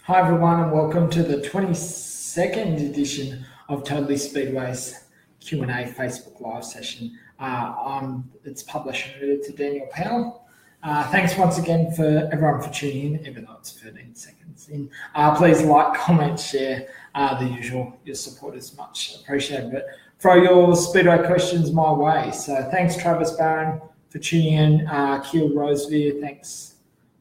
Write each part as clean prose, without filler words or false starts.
Hi everyone and welcome to the 22nd edition of Totally Speedway's Q&A Facebook Live session. It's published and edited to Daniel Powell. Thanks once again for everyone for tuning in, even though it's 13 seconds in. Please like, comment, share, the usual. Your support is much appreciated. But throw your Speedway questions my way. So thanks Travis Barron for tuning in. Keel Rosevere, thanks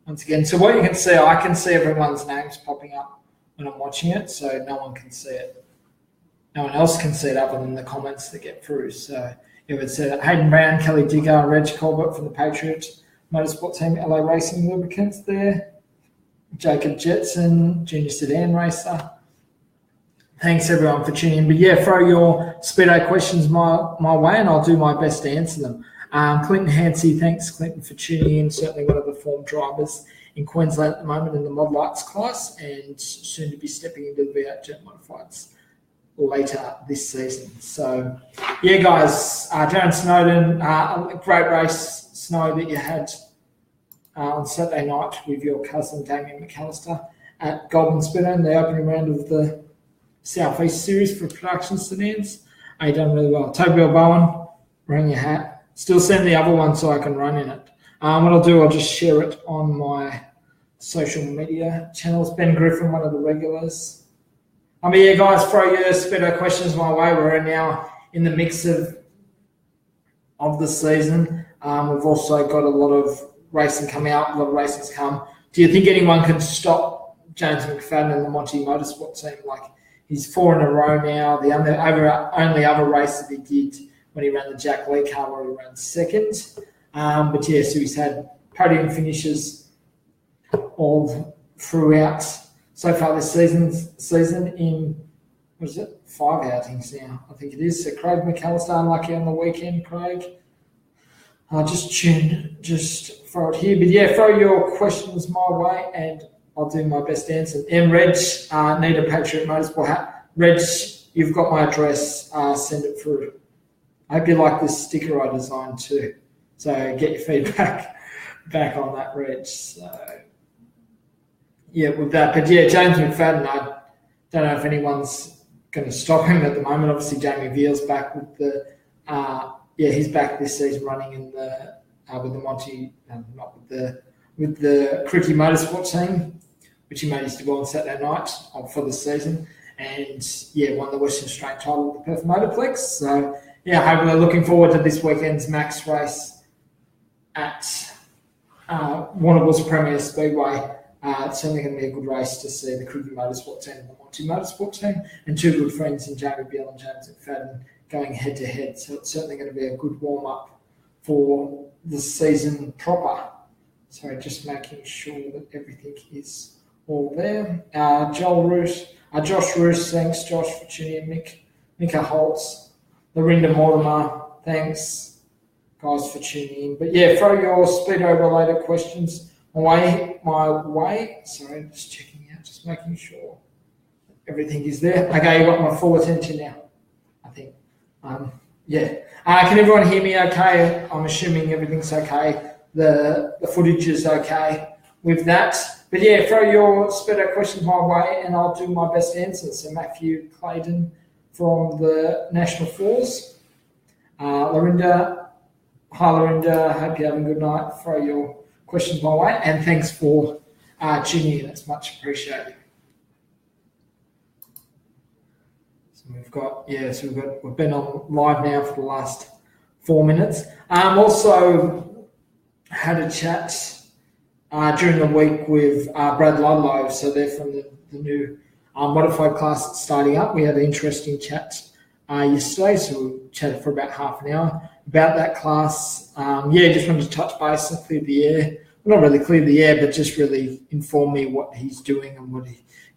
once again. So what you can see, I can see everyone's names popping up when I'm watching it, so no one can see it. No one else can see it other than the comments that get through. So it would say that Hayden Brown, Kelly Digger, Reg Colbert from the Patriots Motorsport Team, LA Racing Lubricants there. Jacob Jetson, Junior Sedan Racer. Thanks everyone for tuning in. But yeah, throw your Speedo questions my way and I'll do my best to answer them. Clinton Hansey, thanks Clinton for tuning in. Certainly one of the form drivers in Queensland at the moment in the Mod Lights class and soon to be stepping into the V8 Jet Modifieds later this season. So yeah guys, Darren Snowden, a great race, Snow, that you had on Saturday night with your cousin Damien McAllister at Golden Spinner in the opening round of the Southeast Series for production sedans. You done really well. Toby Bowen, wearing your hat. Still send the other one so I can run in it. What I'll do, I'll just share it on my social media channels. Ben Griffin, one of the regulars. Yeah, guys, throw your Speedo questions my way. We're now in the mix of the season. We've also got a lot of racing coming out, a lot of races come. Do you think anyone can stop James McFadden and the Monty Motorsport team? Like, he's 4 in a row now. The only other race that he did when he ran the Jack Lee car where he ran second. But yeah, so he's had podium finishes all throughout so far this season in, 5 outings now, I think it is. So Craig McAllister, unlucky on the weekend, Craig. Just throw it here. But yeah, throw your questions my way and I'll do my best to answer. And Reg, need a Patriot Motorsport hat. Reg, you've got my address, send it through. I hope you like this sticker I designed too. So get your feedback back on that, Reg. So yeah, with that. But yeah, James McFadden, I don't know if anyone's going to stop him at the moment. Obviously, Jamie Veal's back with the he's back this season running in the with the Monty, not with the Cricky Motorsport team, which he managed to go on Saturday night for the season, and yeah, won the Western Australian title with the Perth Motorplex. So yeah, hopefully looking forward to this weekend's Max race at Warrnambool's Premier Speedway. It's certainly going to be a good race to see the Cricket Motorsport team and the Monty Motorsport team, and two good friends in Jamie Veal and James McFadden going head to head. So it's certainly going to be a good warm up for the season proper. So just making sure that everything is all there. Josh Roos, thanks Josh for tuning in. Mika Holtz. Lorinda Mortimer, thanks guys for tuning in. But yeah, throw your Speedo related questions my way. Sorry, just checking out, just making sure everything is there. Okay, you got my full attention now, I think. Yeah. Can everyone hear me okay? I'm assuming everything's okay. The footage is okay with that. But yeah, throw your Speedo questions my way and I'll do my best answers. So Matthew Clayton from the National Fours. Lorinda, hi Lorinda, hope you're having a good night. Throw your questions my way and thanks for tuning in, it's much appreciated. So we've been on live now for the last 4 minutes. Also had a chat during the week with Brad Ludlow, so they're from the new modified class that's starting up. We had an interesting chat yesterday, so we chatted for about half an hour about that class. Just wanted to touch base and clear the air. Well, not really clear the air, but just really inform me what he's doing and what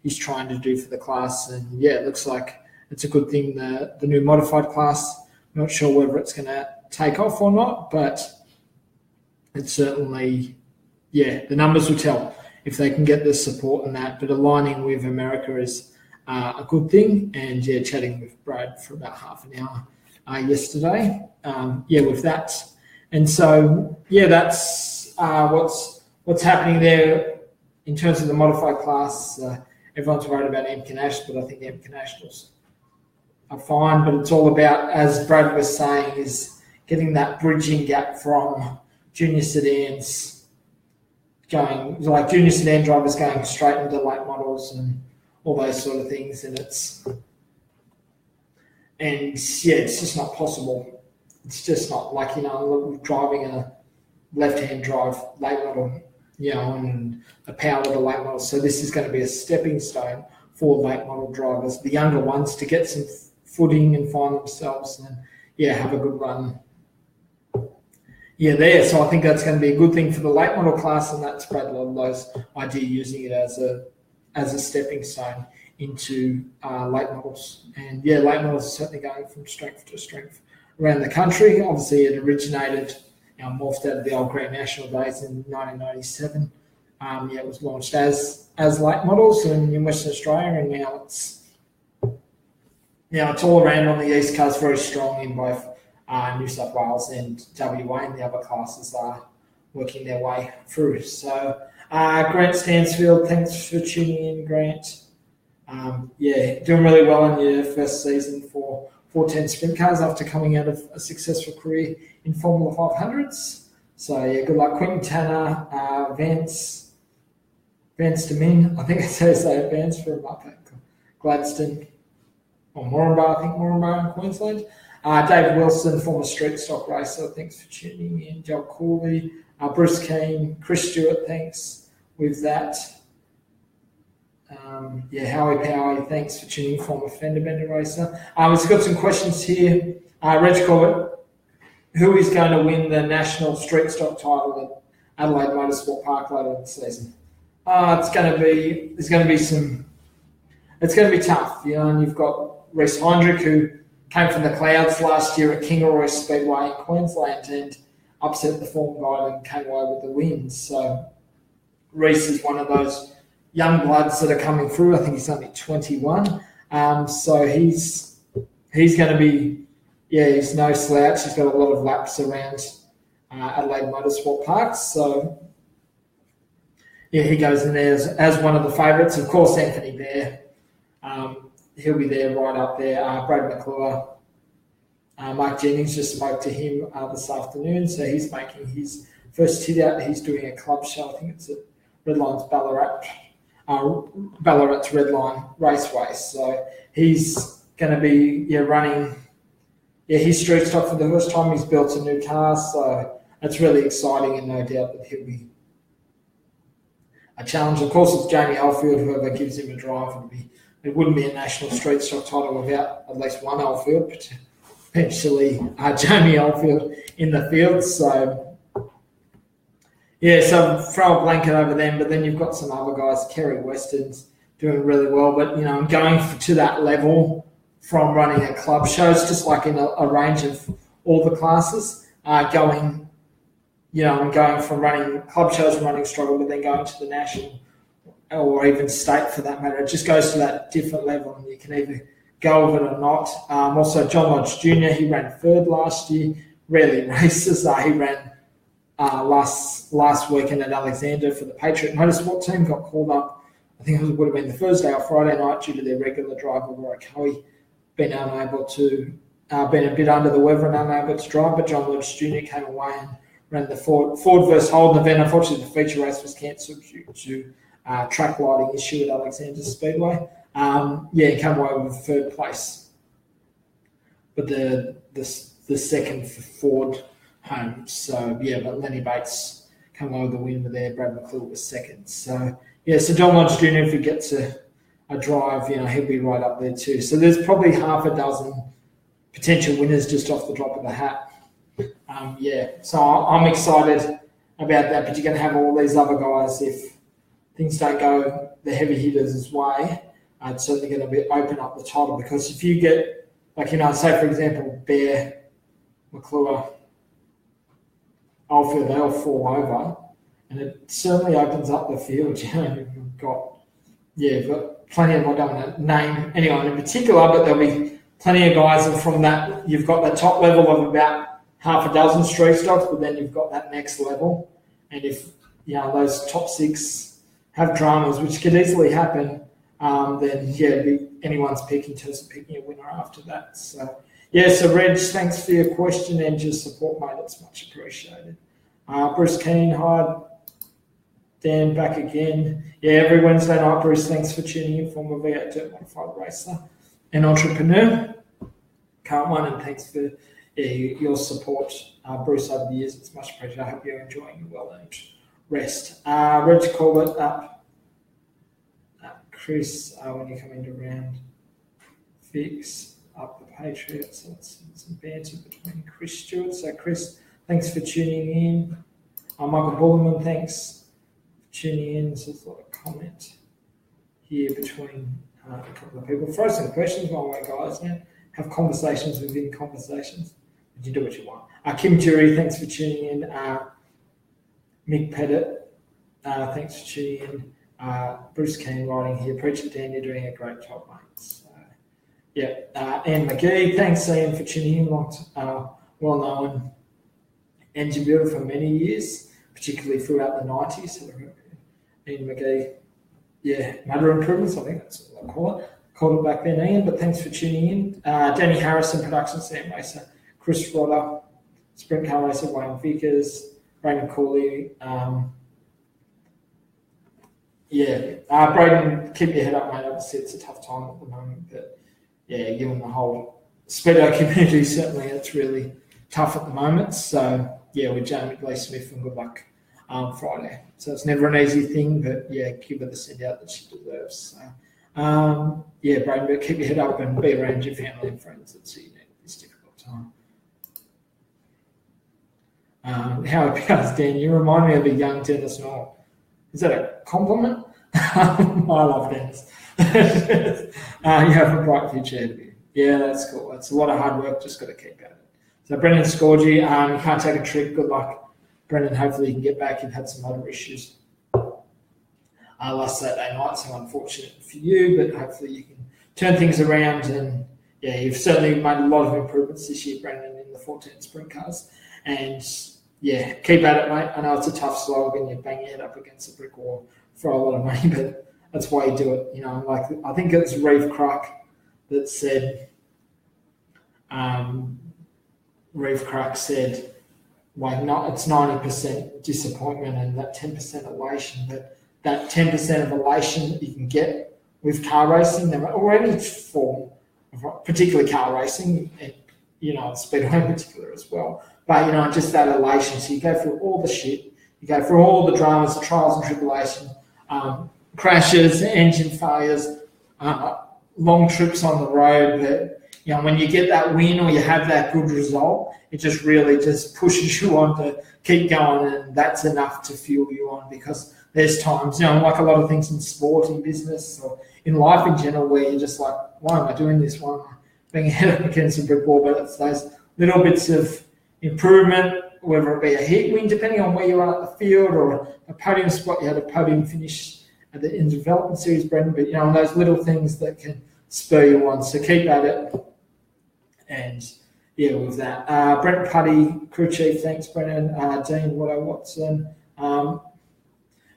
he's trying to do for the class. And yeah, it looks like it's a good thing, the new modified class. I'm not sure whether it's going to take off or not, but it's certainly, the numbers will tell if they can get the support in that. But aligning with America is a good thing. And chatting with Brad for about half an hour yesterday. With that. And so, that's what's happening there in terms of the modified class. everyone's worried about AMCA Nationals, but I think AMCA Nationals are fine. But it's all about, as Brad was saying, is getting that bridging gap from junior sedans going, like junior sedan drivers going straight into late models and all those sort of things. And it's just not possible. It's just not like, driving a left-hand drive late model, and the power of the late model. So this is going to be a stepping stone for late model drivers, the younger ones, to get some footing and find themselves and, have a good run. There. So I think that's going to be a good thing for the late model class, and that's Brad Ludlow's idea, using it as a stepping stone into late models. And late models are certainly going from strength to strength around the country. Obviously, it originated, morphed out of the old Grand National days in 1997. It was launched as late models in Western Australia, and now it's all around on the East Coast, very strong in both New South Wales and WA, and the other classes are working their way through. So Grant Stansfield, thanks for tuning in, Grant. Doing really well in your first season for 410 sprint cars after coming out of a successful career in Formula 500s. So good luck. Quentin Tanner, Vance Demin, I think it says Vance from up at Gladstone, or Moranbah, I think Moranbah in Queensland. David Wilson, former street stock racer, thanks for tuning in. Joel Cooley, Bruce Keane, Chris Stewart, thanks with that. Howie Power, thanks for tuning in, former fender bender racer. We've got some questions here. Reg Corbett, who is going to win the national street stock title at Adelaide Motorsport Park later in the season? It's going to be tough, and you've got Reece Heinrich, who came from the clouds last year at Kingaroy Speedway in Queensland and upset the form guide and came away with the win. So Reece is one of those young bloods that are coming through. I think he's only 21. So he's going to be, he's no slouch. He's got a lot of laps around Adelaide Motorsport Park. So, he goes in there as one of the favourites. Of course, Anthony Bear. He'll be there right up there. Brad McClure. Mark Jennings, just spoke to him this afternoon. So he's making his first hit out. He's doing a club show. I think it's at Redline's Ballarat's Redline Raceway. So he's going to be running his street stock for the first time. He's built a new car. So that's really exciting, and no doubt that he'll be a challenge. Of course, it's Jamie Oldfield, whoever gives him a drive. It wouldn't be a national street stock title without at least one Oldfield, potentially Jamie Oldfield in the field. So, so throw a blanket over them. But then you've got some other guys. Kerry Weston's doing really well. But, I'm going to that level from running at club shows, just like in a range of all the classes, going from running club shows and running struggle, but then going to the national or even state for that matter. It just goes to that different level, and you can either go with it or not. Also, John Lodge Jr., he ran third last year, rarely races. He ran last weekend at Alexander for the Patriot Motorsport team, got called up. I think it would have been the Thursday or Friday night due to their regular driver, Rory Cowie, been a bit under the weather and unable to drive, but John Lodge Jr. came away and ran the Ford versus Holden event. Unfortunately, the feature race was cancelled due to track lighting issue at Alexander Speedway. He came away with third place, but the second for Ford home. So but Lenny Bates came away with the win there. Brad McClure was second. So John Lodge Jr., if he gets a drive, he'll be right up there too. So there's probably half a dozen potential winners just off the drop of the hat. So I'm excited about that, but you're going to have all these other guys if things don't go the heavy hitters' way. It's certainly going to open up the title, because if you get, say for example, Bear, McClure, Oldfield, they all fall over, and it certainly opens up the field. You've got plenty of, I don't want to name anyone in particular, but there'll be plenty of guys, and from that you've got the top level of about half a dozen street stocks, but then you've got that next level, and if those top six have dramas, which could easily happen, then anyone's pick in terms of picking a winner after that. So Reg, thanks for your question and your support, mate. It's much appreciated. Bruce Keane, hi. Dan, back again. Every Wednesday night, Bruce, thanks for tuning in. Former V8 Dirt Modified racer and entrepreneur. Can't one, and thanks for your support, Bruce, over the years. It's much appreciated. I hope you're enjoying your well-earned rest. Reg, call it up. Chris, when you come into round, fix up the Patriots. So it's some banter between Chris Stewart. So Chris, thanks for tuning in. Michael Bullerman, thanks for tuning in. So there's a lot of comment here between a couple of people. Throw some questions my way, guys. Yeah? Have conversations within conversations. But you do what you want. Kim Jury, thanks for tuning in. Mick Pettit, thanks for tuning in. Bruce Keane writing here. Preacher Dan, you're doing a great job, mate. So, Anne McGee, thanks Ian for tuning in. Well known engine builder for many years, particularly throughout the 90s. So Ian McGee, motor improvements, I think that's what I call it. Called it back then, Ian, but thanks for tuning in. Danny Harrison, production Sam Racer, Chris Rodder, sprint car racer Wayne Vickers, Brayden Cooley. Brayden, keep your head up, mate. Obviously, it's a tough time at the moment, but you and the whole speedo community, certainly it's really tough at the moment. So, with Jamie Lee Smith, and good luck Friday. So it's never an easy thing, but give her the send out that she deserves. So, Brayden, but keep your head up and be around your family and friends that see you at this difficult time. How about Dan? You remind me of a young Dennis Knoll. Is that a compliment? I love Dennis. You have a bright future ahead of you. Yeah, that's cool. It's a lot of hard work. Just got to keep at it. So Brendan Scorgi, you can't take a trip. Good luck, Brendan. Hopefully you can get back. You've had some other issues last Saturday night, so unfortunate for you, but hopefully you can turn things around. And you've certainly made a lot of improvements this year, Brendan, in the 14 sprint cars. And keep at it, mate. I know it's a tough slog and you bang your head up against a brick wall for a lot of money, but that's why you do it. You know, like I think it's Reeve Cruck that said, it's 90% disappointment and that 10% elation, but that 10% of elation that you can get with car racing, or any form of, particularly car racing, and, speedway in particular as well. But, just that elation. So you go through all the shit, you go through all the dramas, the trials and tribulations, crashes, engine failures, long trips on the road. But, when you get that win or you have that good result, it just really just pushes you on to keep going, and that's enough to fuel you on, because there's times, like a lot of things in sport, in business, or in life in general, where you're just like, why am I doing this? Why am I being head up against a brick wall? But it's those little bits of improvement, whether it be a heat win, depending on where you are at the field, or a podium spot. You had a podium finish at the in development series, Brendan, but those little things that can spur you on. So keep at it. And with that, Brent Putty, crew chief, thanks, Brendan. Dean Watson,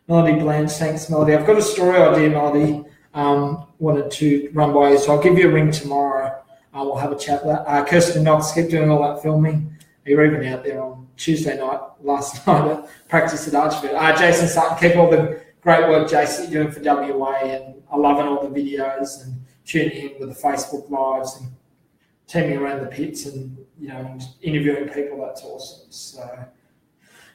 Melody Blanche, thanks, Melody. I've got a story idea, Melody. Wanted to run by you, so I'll give you a ring tomorrow. We'll have a chat. Kirsten Knox, keep doing all that filming. You're even out there on Tuesday night, last night at practice at Archfield. Jason Sutton, keep all the great work, Jason, you're doing for WA, and I'm loving all the videos and tuning in with the Facebook Lives and teaming around the pits and, and interviewing people. That's awesome. So,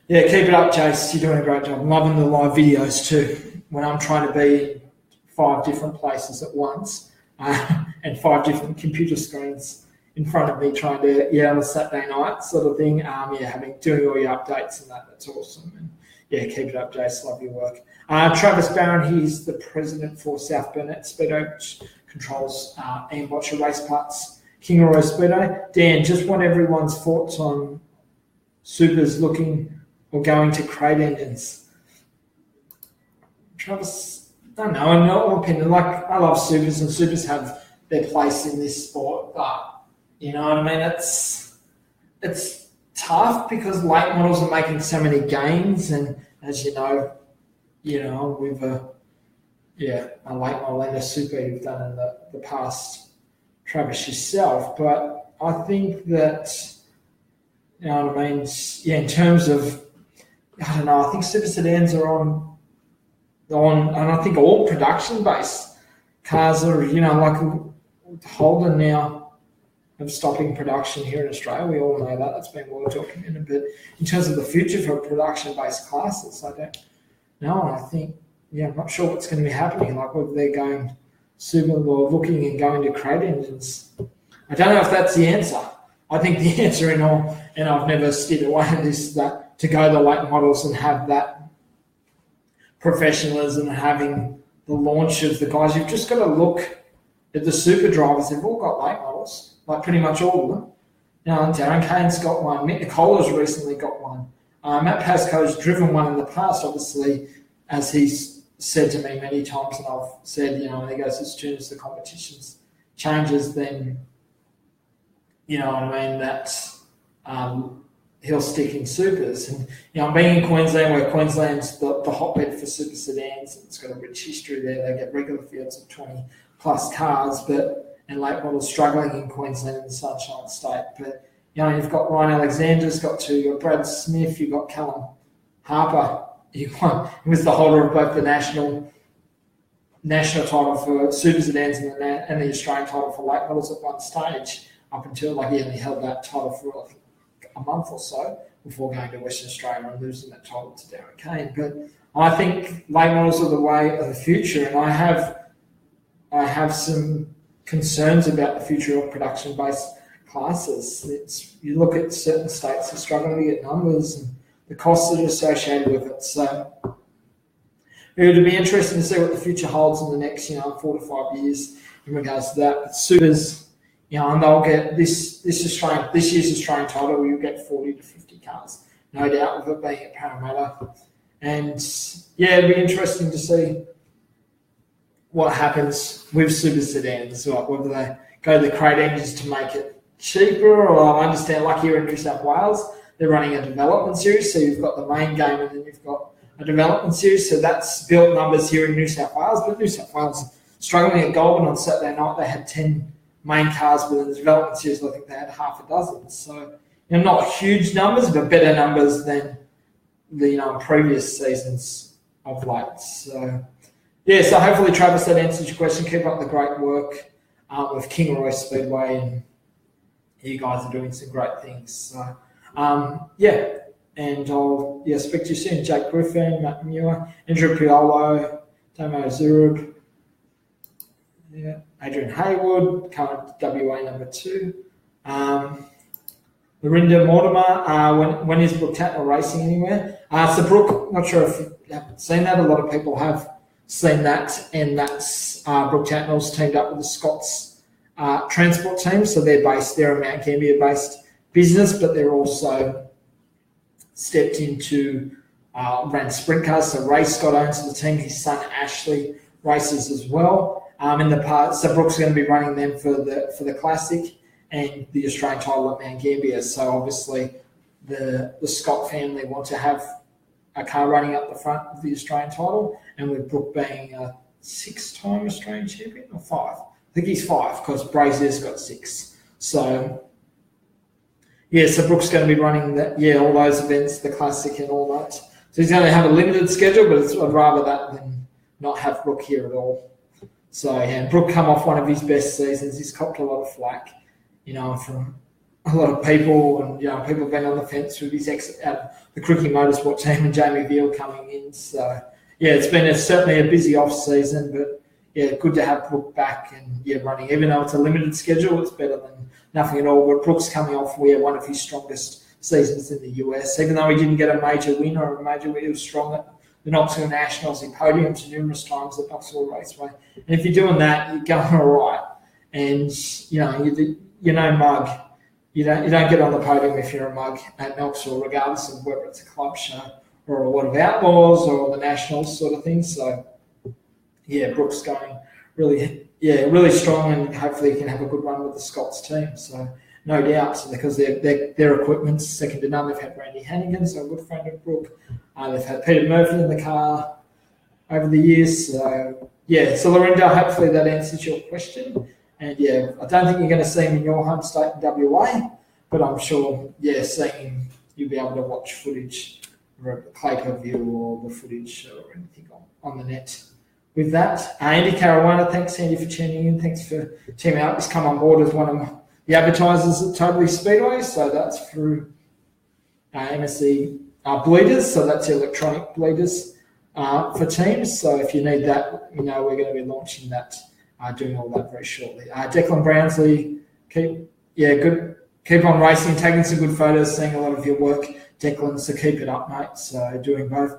keep it up, Jace. You're doing a great job. I'm loving the live videos too. When I'm trying to be in 5 different places at once and 5 different computer screens in front of me trying to, on a Saturday night sort of thing, doing all your updates and that's awesome. And keep it up, Jace. Love your work. Travis Barron, he's the president for South Burnett Speedo, which controls Ian Botcher Race Parts, Kingaroy Speedo. Dan, just want everyone's thoughts on supers looking or going to crate engines. Travis, I don't know, in my opinion, I love supers, and supers have their place in this sport, but you know what I mean? It's tough because late models are making so many gains, and as you know, with a late model and a super you've done in the past, Travis, yourself. But I think that, you know what I mean, in terms of, I don't know, I think super sedans are on, and I think all production-based cars are, like Holden now of stopping production here in Australia. We all know that. That's been well documented. But in terms of the future for production-based classes, I don't know. I think, I'm not sure what's going to be happening, like whether they're going super or looking and going to crate engines. I don't know if that's the answer. I think the answer in all, and I've never steered away from this, that to go the late models and have that professionalism and having the launch of the guys, you've just got to look at the super drivers. They've all got late models, like pretty much all of them. Darren Kane's got one. Mick Nicola's recently got one. Matt Pascoe's driven one in the past, obviously, as he's said to me many times, and I've said, when he goes, as soon as the competition changes, then, you know what I mean, that's he'll stick in supers. And, being in Queensland, where Queensland's the hotbed for super sedans, and it's got a rich history there. They get regular fields of 20 plus cars, and late models struggling in Queensland in the Sunshine State. But, you've got Ryan Alexander's got two, you've got Brad Smith, you've got Callum Harper. He was the holder of both the national title for super sedans and the Australian title for late models at one stage, up until he only held that title for a month or so before going to Western Australia and losing that title to Darren Kane. But I think late models are the way of the future, and I have some concerns about the future of production-based classes. You look at certain states are struggling to get numbers and the costs that are associated with it. So it'll be interesting to see what the future holds in the next 4 to 5 years in regards to that. But supers, and they'll get this year's Australian title, you'll get 40 to 50 cars, no doubt, with it being at Parramatta. And it'll be interesting to see what happens with super sedans, like whether they go to the crate engines to make it cheaper, or I understand, like here in New South Wales, they're running a development series, so you've got the main game and then you've got a development series, so that's built numbers here in New South Wales. But New South Wales struggling at Goulburn on Saturday night. They had 10 main cars within the development series. I think they had half a dozen. So not huge numbers, but better numbers than the previous seasons of late. So so hopefully, Travis, that answers your question. Keep up the great work with Kingaroy Speedway, and you guys are doing some great things. So and I'll speak to you soon. Jake Griffin, Matt Muir, Andrew Piolo, Damo Zurub, Adrian Haywood, current WA number 2. Lorinda Mortimer, when is Brooke Tatnell racing anywhere? So Brooke, not sure if you haven't seen that. A lot of people have seen that, and that's Brooke Tatnell's teamed up with the Scots transport team. So they're a Mount Gambier based business, but they're also stepped into ran sprint cars. So Ray Scott owns the team. His son Ashley races as well. In the past, so Brooke's going to be running them for the Classic and the Australian title at Mount Gambier. So obviously, the Scott family want to have a car running up the front of the Australian title, and with Brooke being a 6-time Australian champion, or 5. I think he's 5 because Brazier's got 6. So so Brooke's going to be running that, all those events, the Classic and all that. So he's going to have a limited schedule, but I'd rather that than not have Brooke here at all. So Brooke come off one of his best seasons. He's copped a lot of flack, from a lot of people, and people have been on the fence with his exit out of the Crookie Motorsport team and Jamie Veal coming in. So it's been certainly a busy off season, but good to have Brooke back and running. Even though it's a limited schedule, it's better than nothing at all. But Brooke's coming off one of his strongest seasons in the US. Even though he didn't get a major win, he was strong at the Knoxville Nationals. He podiumed numerous times at Knoxville Raceway. And if you're doing that, you're going all right. And you're no mug. You don't get on the podium if you're a mug at Knoxville, regardless of whether it's a club show or a lot of outlaws or the Nationals sort of thing. So Brooke's going really strong, and hopefully he can have a good run with the Scots team. So no doubt, because their equipment's second to none. They've had Randy Hannigan, so a good friend of Brooke. They've had Peter Murphy in the car over the years. So yeah, so Lorinda, hopefully that answers your question. And yeah, I don't think you're going to see him in your home state in WA, but I'm sure, yeah, seeing him, you'll be able to watch footage, or play per view, or the footage or anything on the net. With that, Andy Caruana, thanks Andy for tuning in. Thanks for tuning out. He's come on board as one of the advertisers at Totally Speedway, so that's through MSC bleeders, so that's the electronic bleeders for teams. So if you need that, we're going to be launching that, doing all that very shortly. Declan Brownsley, keep on racing, taking some good photos, seeing a lot of your work, Declan, so keep it up, mate. So doing both.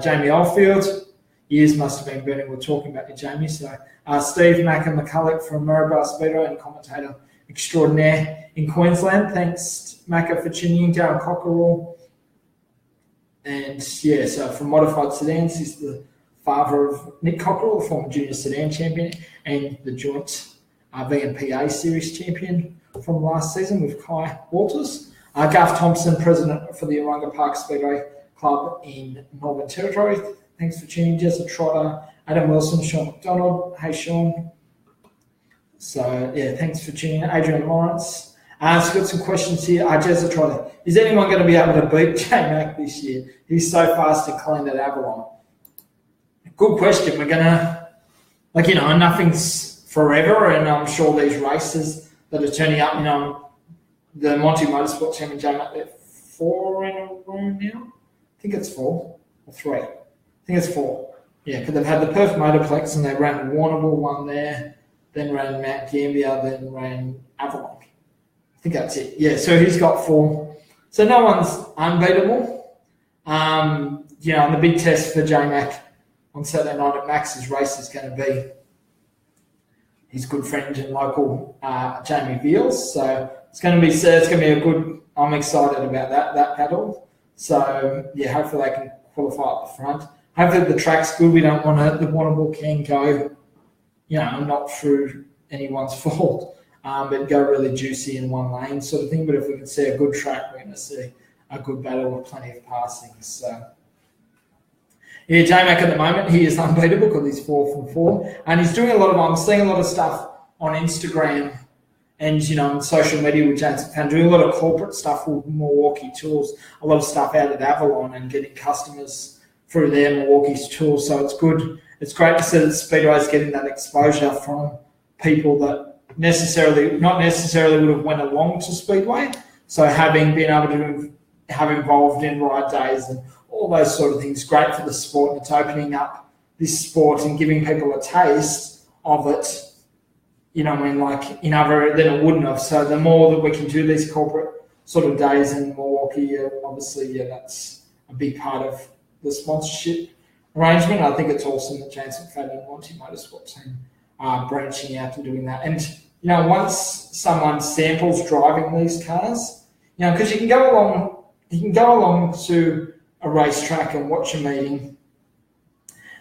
Jamie Oldfield, years must have been burning. We're talking about you, Jamie. So Steve Macca-McCulloch from Maryborough Speedway and commentator extraordinaire in Queensland. Thanks, Macca, for tuning in. Darren Cockerell. And yeah, so from Modified Sedans, he's the father of Nick Cockerell, former junior sedan champion, and the joint VNPA series champion from last season with Kai Walters. Garth Thompson, president for the Orunga Park Speedway Club in Northern Territory. Thanks for tuning in. Jessa Trotter, Adam Wilson, Sean McDonald. Hey, Sean. So, yeah, thanks for tuning in. Adrian Lawrence. So got some questions here. Jessa Trotter. Is anyone going to be able to beat J-Mac this year? He's so fast and clean at Avalon. Good question. We're going to, nothing's forever, and I'm sure these races that are turning up, the Monty Motorsport team and J-Mac, they're 4 in a row now. I think it's 4 or 3. I think it's 4. Yeah, because they've had the Perth Motorplex and they ran Warrnambool, one there, then ran Mount Gambier, then ran Avalon. I think that's it. Yeah, so he's got 4. So no one's unbeatable. And the big test for J-Mac on Saturday night at Max's race is going to be his good friend and local Jamie Veals. So it's going to be a good. I'm excited about that battle. So yeah, hopefully they can qualify up the front. Hopefully the track's good. We don't want the Warrnambool can go, not through anyone's fault, but go really juicy in one lane sort of thing. But if we can see a good track, we're going to see a good battle with plenty of passing. So yeah, J-Mac at the moment, he is unbeatable because he's 4 from 4. And he's doing I'm seeing a lot of stuff on Instagram and, on social media with James Fan, doing a lot of corporate stuff with Milwaukee Tools, a lot of stuff out at Avalon and getting customers through their Milwaukee's tools. So it's good. It's great to see that Speedway's getting that exposure from people that not necessarily would have went along to Speedway. So been able to have involved in ride days and all those sort of things, great for the sport, and it's opening up this sport and giving people a taste of it, in other than it wouldn't have. So the more that we can do these corporate sort of days in Milwaukee, obviously, that's a big part of the sponsorship arrangement. I think it's awesome that James McFadden and Monty Motorsport team are branching out and doing that. And, once someone samples driving these cars, because you can go along to a racetrack and watch a meeting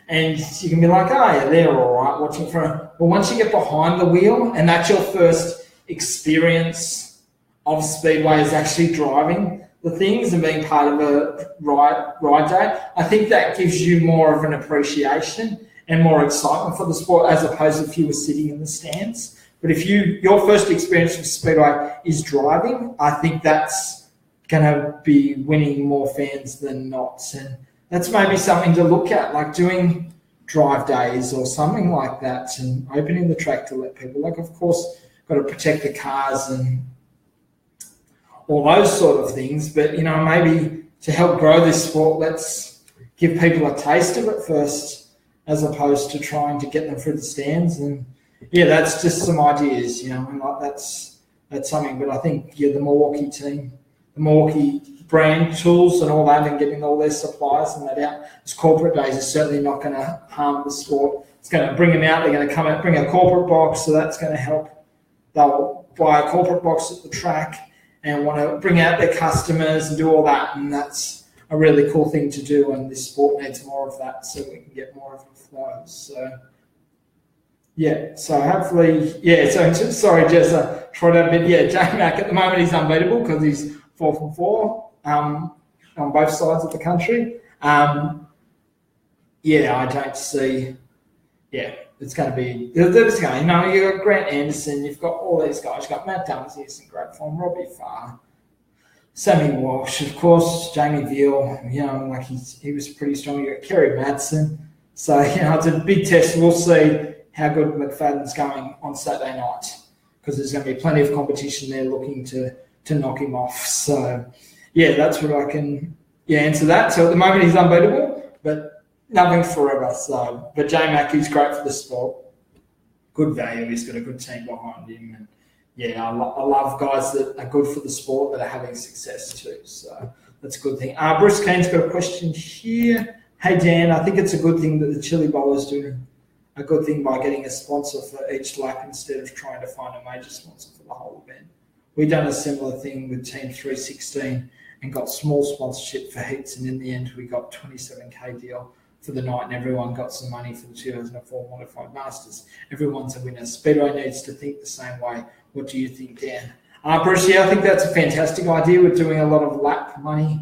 and you can be like, oh yeah, they're all right watching but once you get behind the wheel and that's your first experience of Speedway is actually driving the things and being part of a ride day, I think that gives you more of an appreciation and more excitement for the sport as opposed to if you were sitting in the stands. But if your first experience with Speedway is driving, I think that's going to be winning more fans than not. And that's maybe something to look at, like doing drive days or something like that and opening the track to let people, of course, got to protect the cars and all those sort of things. But, maybe to help grow this sport, let's give people a taste of it first as opposed to trying to get them through the stands. And, yeah, that's just some ideas, and that's something. But I think, the Milwaukee team, the Milwaukee brand tools and all that and getting all their suppliers and that out as corporate days is certainly not going to harm the sport. It's going to bring them out. They're going to come out, bring a corporate box, so that's going to help. They'll buy a corporate box at the track and want to bring out their customers and do all that, and that's a really cool thing to do, and this sport needs more of that so we can get more of the flow. So yeah, so hopefully, sorry, Jess, tried that bit. Yeah, J-Mac at the moment he's unbeatable because he's 4 from 4 on both sides of the country. I don't see it's going to be, you've got Grant Anderson, you've got all these guys, you've got Matt Dunn's in great form, Robbie Farr, Sammy Walsh, of course, Jamie Veal, he was pretty strong. You got Kerry Madsen. So, it's a big test. We'll see how good McFadden's going on Saturday night, because there's going to be plenty of competition there looking to knock him off. So, that's what I can answer that. So at the moment he's unbeatable, but nothing forever. So, but J Mackey's great for the sport. Good value. He's got a good team behind him. And I love guys that are good for the sport that are having success too. So that's a good thing. Bruce Kane's got a question here. Hey, Dan, I think it's a good thing that the Chili Bowlers do a good thing by getting a sponsor for each lap instead of trying to find a major sponsor for the whole event. We've done a similar thing with Team 316 and got small sponsorship for heats, and in the end we got $27K deal for the night, and everyone got some money for the 2004 Modified Masters. Everyone's a winner. Speedway needs to think the same way. What do you think, Dan? Bruce, I think that's a fantastic idea. We're doing a lot of lap money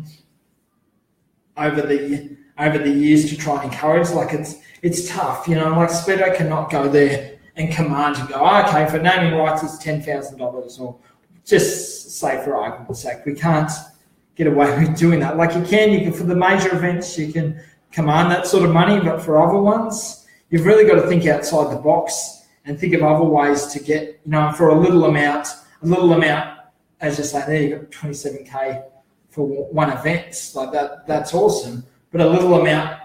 over the years to try and encourage. It's tough, like Speedway cannot go there and command and go, okay, for naming rights it's $10,000, or just say for argument's sake, we can't get away with doing that. You can for the major events you can command that sort of money, but for other ones you've really got to think outside the box and think of other ways to get, for a little amount, as you say there, you got 27K for one event, that's awesome. But a little amount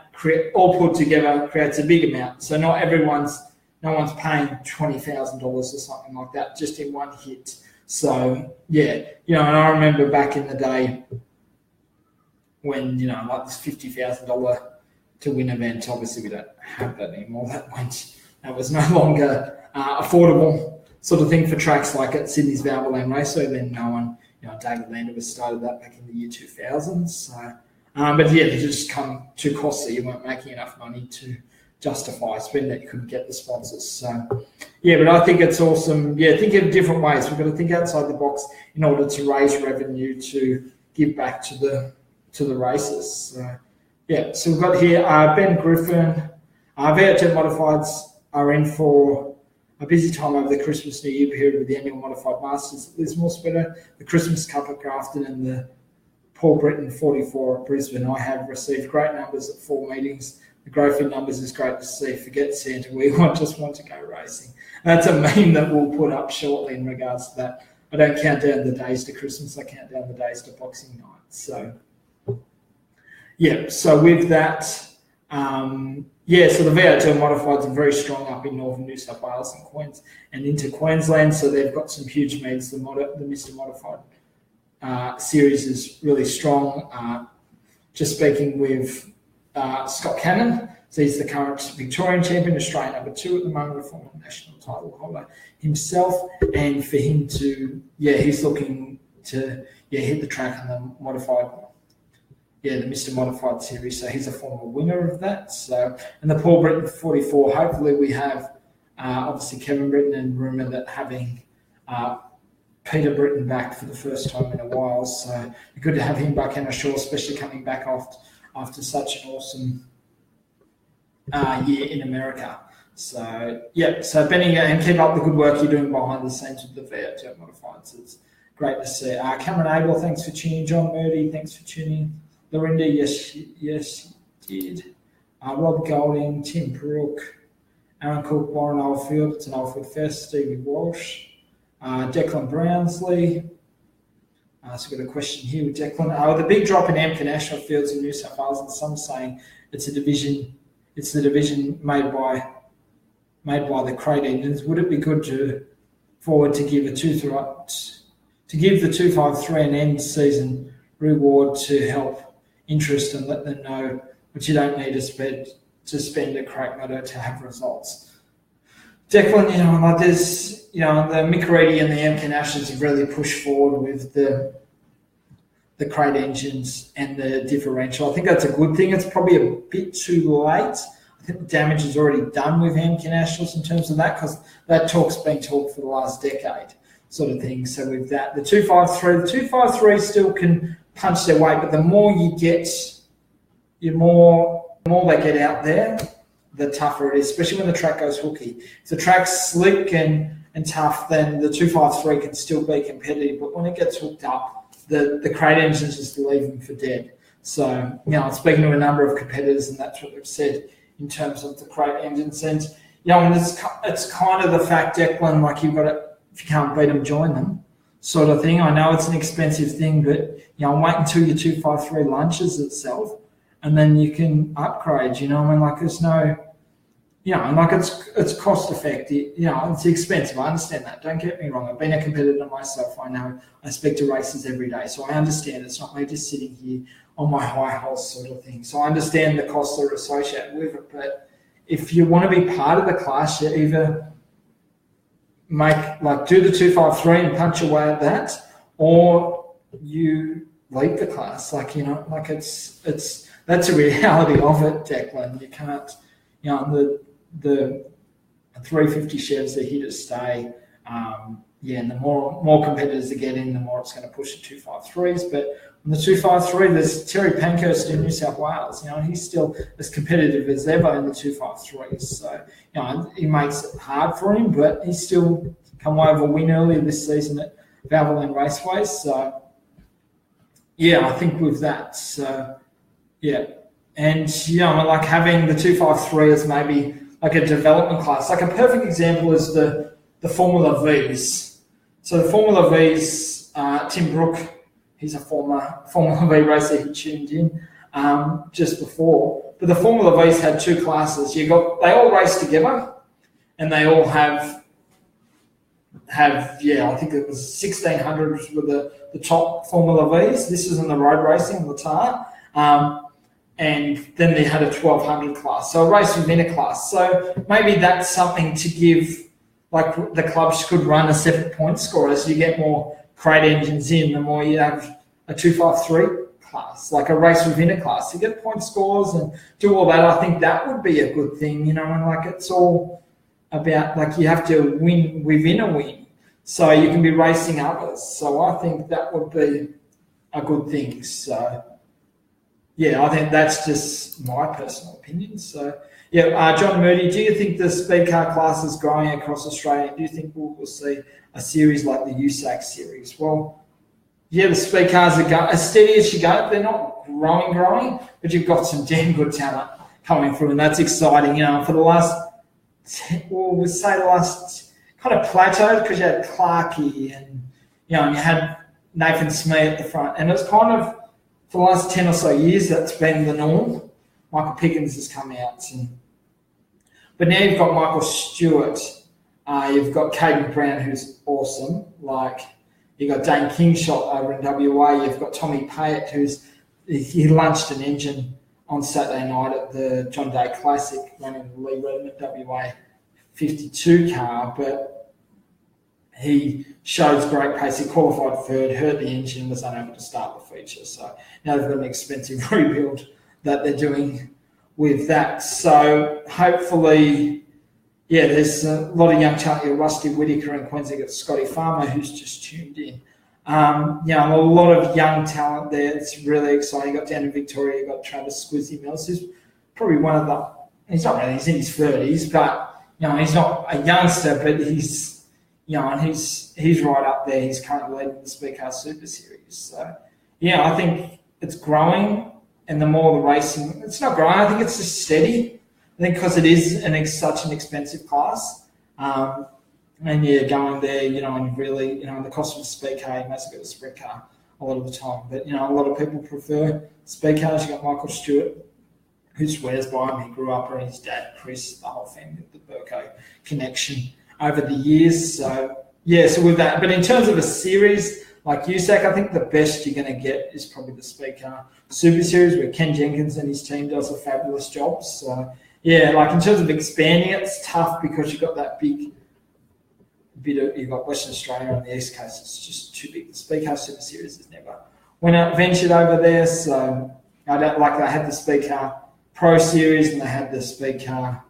all put together creates a big amount. So no one's paying $20,000 or something like that just in one hit. So and I remember back in the day when this $50,000 to win event. Obviously, we don't have that anymore. That was no longer affordable sort of thing for tracks like at Sydney's Valvoline Raceway. Then no one, David Lander was started that back in the year 2000. So. But they just come too costly. You weren't making enough money to justify spending that. You couldn't get the sponsors. So, but I think it's awesome. Think of different ways. We've got to think outside the box in order to raise revenue to give back to the races. So we've got here Ben Griffin. VHM Modifieds are in for a busy time over the Christmas New Year period with the annual Modified Masters at Lismore Speedway, the Christmas Cup at Grafton, and the Paul Britton 44 at Brisbane. I have received great numbers at 4 meetings. The growth in numbers is great to see. Forget Santa, we just want to go racing. That's a meme that we'll put up shortly in regards to that. I don't count down the days to Christmas. I count down the days to Boxing Night. So, so with that, so the VO2 Modifieds are very strong up in northern New South Wales and Queens and into Queensland. So they've got some huge meets. The Mr. Modified series is really strong. Just speaking with Scott Cannon, so he's the current Victorian champion, Australian number 2 at the moment, a former national title holder himself, and for him to, he's looking to, hit the track on the modified, the Mr. Modified series, so he's a former winner of that. So, and the Paul Britton 44, hopefully we have, obviously Kevin Britton, and rumour that having Peter Britton back for the first time in a while, so good to have him back in ashore, especially coming back after such an awesome year in America. So so Benny, and keep up the good work you're doing behind the scenes with the VO2 Modifieds. It's great to see. Cameron Abel, thanks for tuning. John Murdy, thanks for tuning. Lorinda, yes, you did. Rob Golding, Tim Brook, Aaron Cook, Warren Oldfield, it's an Oldfield Fest, Stevie Walsh. Declan Brownsley. So we've got a question here with Declan. The big drop in Amp National Fields in New South Wales, and some saying it's the division made by the crate engines. Would it be good to give the 253 an end season reward to help interest and let them know but you don't need to spend a crate motor to have results? Declan, there's, the Micaridi and the MK Nationals have really pushed forward with the crate engines and the differential. I think that's a good thing. It's probably a bit too late. I think the damage is already done with MK Nationals in terms of that, because that talk's been talked for the last decade sort of thing. So with that, the 253 still can punch their weight, but the more you get, the more they get out there, the tougher it is, especially when the track goes hooky. If the track's slick and tough, then the 253 can still be competitive. But when it gets hooked up, the crate engines just leave them for dead. So, I'm speaking to a number of competitors, and that's what they've said in terms of the crate engines. And, and it's kind of the fact, Declan, like you've got to, if you can't beat them, join them sort of thing. I know it's an expensive thing, but, wait until your 253 launches itself, and then you can upgrade, like there's no, like it's cost effective, it's expensive. I understand that. Don't get me wrong. I've been a competitor myself. I know I speak to racers every day, so I understand it's not me just sitting here on my high horse sort of thing. So I understand the costs that are associated with it. But if you want to be part of the class, you either do the 253 and punch away at that, or you leave the class. That's a reality of it, Declan. You can't, the 350 Chevs are here to stay. And the more competitors that get in, the more it's going to push the 253s. But on the 253, there's Terry Pankhurst in New South Wales. He's still as competitive as ever in the 253s. So, he makes it hard for him, but he's still come away with a win earlier this season at Valvoline Raceways. So, I think with that, and like having the 253 as maybe like a development class. Like a perfect example is the Formula Vs. So the Formula Vs, Tim Brook, he's a former Formula V racer who tuned in just before. But the Formula Vs had two classes. They all race together, and they all have I think it was 1600s with the top Formula Vs. This is in the road racing, the tar. And then they had a 1200 class, so a race within a class. So maybe that's something to give, like the clubs could run a separate point score as you get more crate engines in, the more you have a 253 class, like a race within a class. You get point scores and do all that. I think that would be a good thing, and like it's all about like you have to win within a win, so you can be racing others. So I think that would be a good thing. So. I think that's just my personal opinion. So, John Moody, do you think the speed car class is growing across Australia? Do you think we'll see a series like the USAC series? Well, the speed cars are going as steady as you go. They're not growing, but you've got some damn good talent coming through, and that's exciting. For the last, we'll say the last kind of plateaued because you had Clarkey and you had Nathan Smee at the front, and it's kind of. For the last 10 or so years, that's been the norm. Michael Pickens has come out. But now you've got Michael Stewart. You've got Caden Brown, who's awesome. You've got Dane Kingshot over in WA. You've got Tommy Payet, he launched an engine on Saturday night at the John Day Classic, running the Lee Redmond WA 52 car. But he shows great pace. He qualified third, hurt the engine, was unable to start the feature. So now they've got an expensive rebuild that they're doing with that. So hopefully, there's a lot of young talent. Rusty Whittaker in Queensland, got Scotty Farmer, who's just tuned in. A lot of young talent there. It's really exciting. You've got down in Victoria, you've got Travis Squizzy Mills, who's probably one of the, he's in his 30s, but, he's not a youngster, but he's, and he's right up there. He's currently leading the Speed Car Super Series. So, I think it's growing, and the more the racing, it's not growing. I think it's just steady. I think because it is such an expensive class, and going there, and really, the cost of a speed car, you must go to a sprint car a lot of the time. But a lot of people prefer speed cars. You got Michael Stewart, who swears by him. He grew up with his dad, Chris, the whole family, the Burko connection over the years. So with that. But in terms of a series like USAC, I think the best you're going to get is probably the Speed Car Super Series, where Ken Jenkins and his team does a fabulous job. So, in terms of expanding it, it's tough because you've got that big bit of, you've got Western Australia on the East Coast. It's just too big. The Speed Car Super Series has never ventured over there. So, they had the Speed Car Pro Series and they had the Speed Car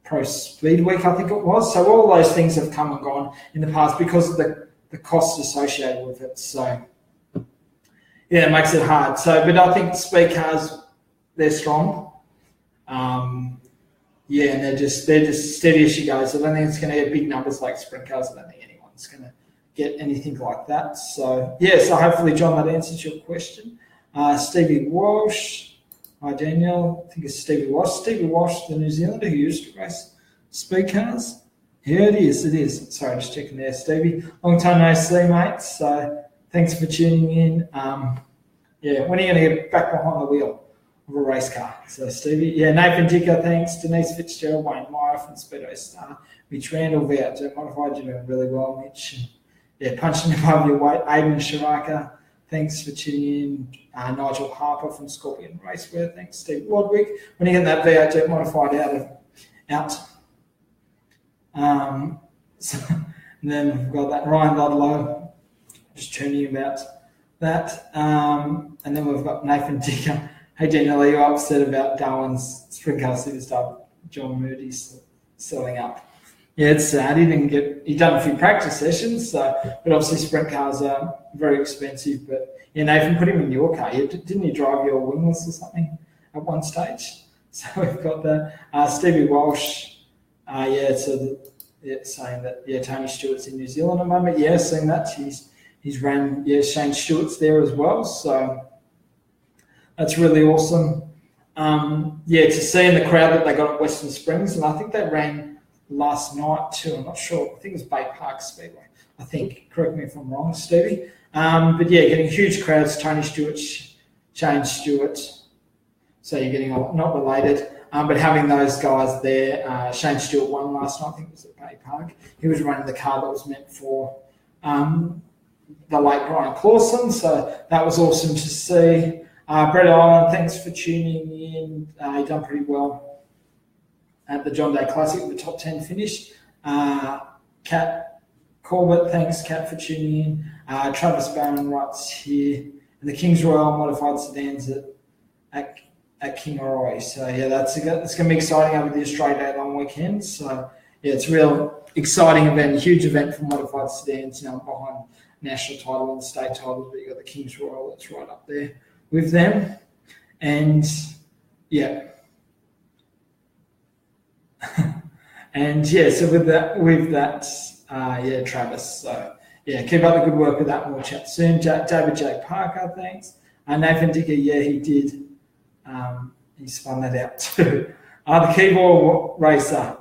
Pro Speed Week, I think it was. So all those things have come and gone in the past because of the costs associated with it. So, it makes it hard. So, but I think the speed cars, they're strong. Yeah, and they're just steady as she goes. I don't think it's going to get big numbers like sprint cars. I don't think anyone's going to get anything like that. So yeah, so hopefully, John, that answers your question. Stevie Walsh. Hi, Daniel. I think it's Stevie Walsh. Stevie Walsh, the New Zealander who used to race speed cars. Yeah, it is. Sorry, just checking there, Stevie. Long time no see, mate. So thanks for tuning in. Yeah, when are you going to get back behind the wheel of a race car? So Stevie, yeah, Nathan Dicker, thanks. Denise Fitzgerald, Wayne Meyer from Speedo Star. Mitch Randall, V8 Modified, you're doing really well, Mitch. Yeah, punching above your weight. Aiden Sharaka, thanks for tuning in. Nigel Harper from Scorpion Racewear, thanks. Steve Wodwick. When are you getting that V8 Modified out? So, and then we've got that Ryan Ludlow, just tuning about that. And then we've got Nathan Dicker. Hey, Daniel, are you upset about Darwin's sprint car superstar John Moody selling up? Yeah, it's sad. He'd done a few practice sessions, but obviously sprint cars are very expensive. But yeah, Nathan, put him in your car. Didn't you drive your wingless or something at one stage? So we've got that. Stevie Walsh. Saying that Tony Stewart's in New Zealand at the moment. Yeah, seeing that he's ran Shane Stewart's there as well. So that's really awesome. To see in the crowd that they got at Western Springs, and I think they ran last night too. I'm not sure. I think it was Bay Park Speedway. I think. Correct me if I'm wrong, Stevie. But yeah, getting huge crowds. Tony Stewart, Shane Stewart. So you're getting not related. But having those guys there, Shane Stewart won last night, I think it was at Bay Park. He was running the car that was meant for the late Brian Clausen, so that was awesome to see. Brett Island, thanks for tuning in. He done pretty well at the John Day Classic with the top 10 finish. Kat Corbett, thanks, Kat, for tuning in. Travis Barron writes here, and the Kings Royal modified sedans at Kingaroy. So yeah, it's going to be exciting over the Australia Day long weekend. So yeah, it's a real exciting event, a huge event for modified sedans, behind national title and state titles, but you've got the Kings Royal that's right up there with them. And yeah. And yeah, so with that, Travis. So yeah, keep up the good work with that and we'll chat soon. David J. Parker, thanks. Nathan Dicker, yeah, he did. He spun that out too. The keyboard racer.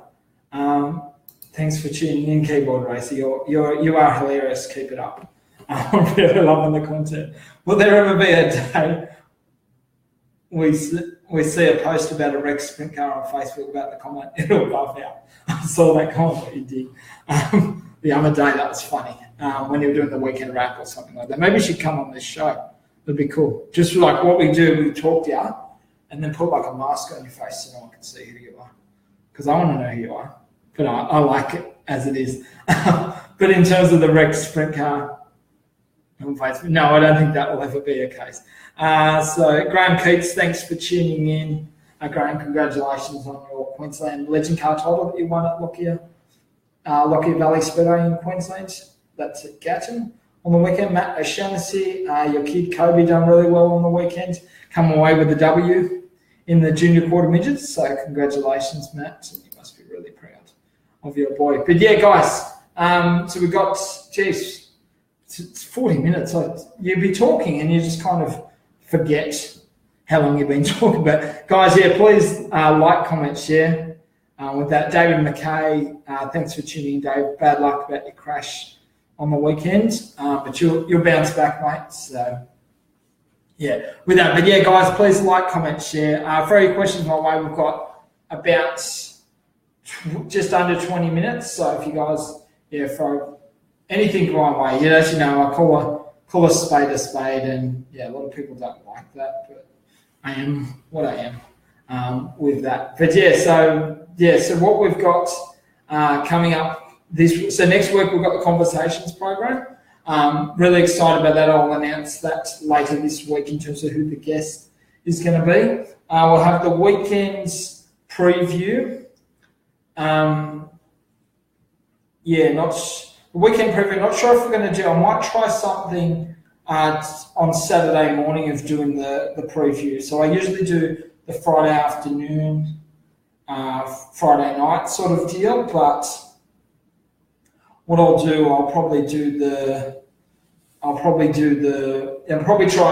Thanks for tuning in, keyboard racer. You are hilarious. Keep it up. I'm really loving the content. Will there ever be a day we see a post about a wrecked sprint car on Facebook about the comment? It'll buff out. I saw that comment that you did the other day. That was funny. When you were doing the weekend wrap or something like that. Maybe you should come on this show. It'd be cool. Just like what we do, we talk to you and then put like a mask on your face so no one can see who you are. Because I want to know who you are. But I like it as it is. But in terms of the wrecked sprint car on Facebook, no, I don't think that will ever be a case. So Graham Keats, thanks for tuning in. Graham, congratulations on your Queensland Legend Car title that you won at Lockyer Valley Speedway in Queensland. That's at Gatton. On the weekend, Matt O'Shaughnessy, your kid Kobe done really well on the weekend. Come away with the W in the junior quarter midgets. So congratulations, Matt. You must be really proud of your boy. But yeah, guys, so we've got, geez, it's 40 minutes. So you'd be talking and you just kind of forget how long you've been talking about. Guys, yeah, please like, comment, share. With that, David McKay, thanks for tuning in, Dave. Bad luck about your crash on the weekend, but you'll bounce back, mate. So yeah, with that. But yeah, guys, please like, comment, share. Throw your questions my way. We've got about just under 20 minutes. So if you guys, throw anything my way, as you know, I call a spade, and yeah, a lot of people don't like that, but I am what I am with that. But so what we've got coming up so next week we've got the conversations program. Really excited about that. I'll announce that later this week in terms of who the guest is going to be. We'll have the weekend's preview. The weekend preview. Not sure if we're going to do. I might try something on Saturday morning of doing the preview. So I usually do the Friday afternoon Friday night sort of deal. But what I'll do, I'll probably try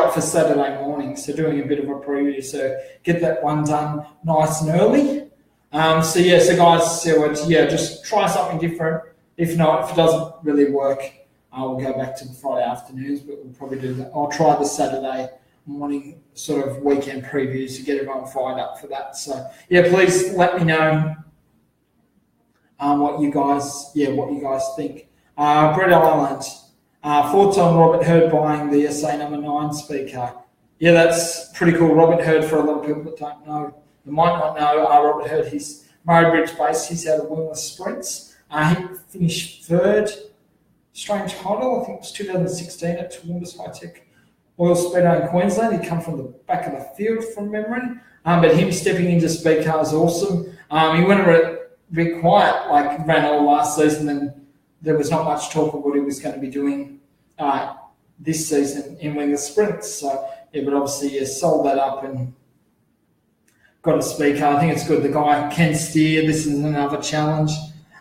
it for Saturday morning. So doing a bit of a preview, so get that one done nice and early. So guys, just try something different. If not, if it doesn't really work, we'll go back to the Friday afternoons, but we'll probably do that. I'll try the Saturday morning sort of weekend previews to get everyone fired up for that. So please let me know what you guys think. Brett Island, thoughts on Robert Hurd buying the SA number 9 speaker? Yeah, that's pretty cool. Robert Hurd, for a lot of people that don't know, they might not know, Robert Hurd, he's Murray Bridge based. He's out of Wingless Sprints. He finished third Strange title, I think it was 2016 at Toowoomba's High Tech Oil Speedway in Queensland. He come from the back of the field from memory. But him stepping into speed car is awesome. He went a bit quiet, like ran all last season, and there was not much talk of what he was going to be doing this season in Wingless Sprints. So, but obviously sold that up and got a speed car. I think it's good. The guy can steer. This is another challenge.